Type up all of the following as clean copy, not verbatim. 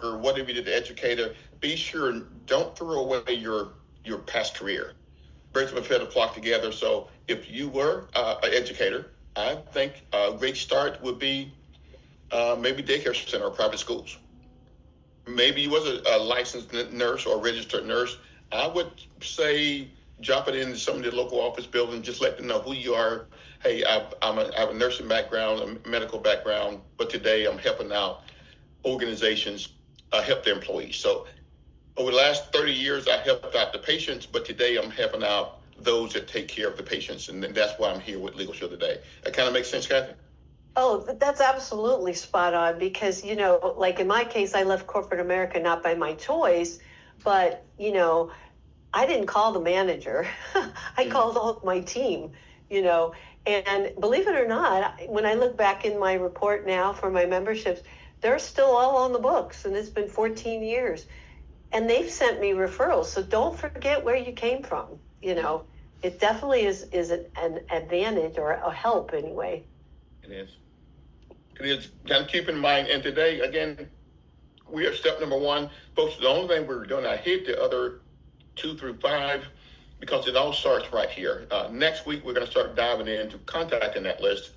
worker, whatever you did, the educator, be sure, don't throw away your past career. Birds of a feather flock together. So if you were an educator, I think a great start would be maybe daycare center or private schools. Maybe you was a licensed nurse or registered nurse. I would say drop it in some of the local office buildings. Just let them know who you are. Hey, I have a nursing background, a medical background, but today I'm helping out organizations help their employees. So over the last 30 years, I helped out the patients, but today I'm helping out those that take care of the patients. And that's why I'm here with Legal Shield today. That kind of makes sense, Kathy? Oh, that's absolutely spot on because, like in my case, I left corporate America not by my choice, but, I didn't call the manager. I called all my team, and believe it or not, when I look back in my report now for my memberships, they're still all on the books and it's been 14 years and they've sent me referrals. So don't forget where you came from. It definitely is an advantage or a help anyway. It is. It is. Kind of keep in mind, and today, again, we are step number 1. Folks, the only thing we're doing, I hit the other 2 through 5 because it all starts right here. Next week, we're going to start diving into contacting that list,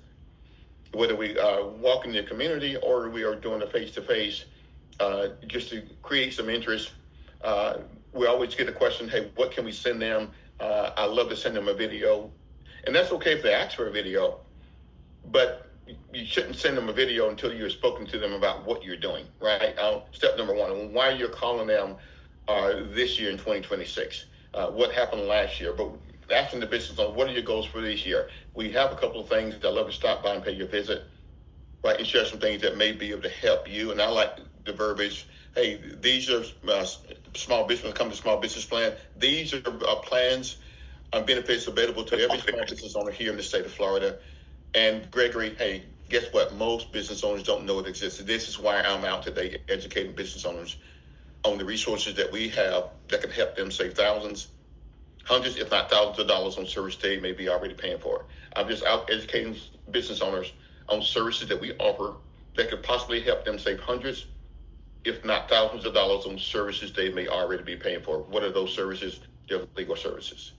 whether we walk in the community or we are doing a face-to-face, just to create some interest. We always get a question, hey, what can we send them? I love to send them a video. And that's okay if they ask for a video, but you shouldn't send them a video until you've spoken to them about what you're doing, right? Step number 1, why you're calling them this year in 2026. What happened last year? But asking the business owner, what are your goals for this year? We have a couple of things that I'd love to stop by and pay your visit, right? And share some things that may be able to help you. And I like the verbiage, hey, these are small business, come to small business plan. These are plans and benefits available to every small business owner here in the state of Florida. And Gregory, hey, guess what? Most business owners don't know it exists. This is why I'm out today educating business owners on the resources that we have that can help them save thousands, hundreds, if not thousands of dollars on service they may be already paying for. I'm just out educating business owners on services that we offer that could possibly help them save hundreds, if not thousands of dollars on services they may already be paying for. What are those services? They're legal services.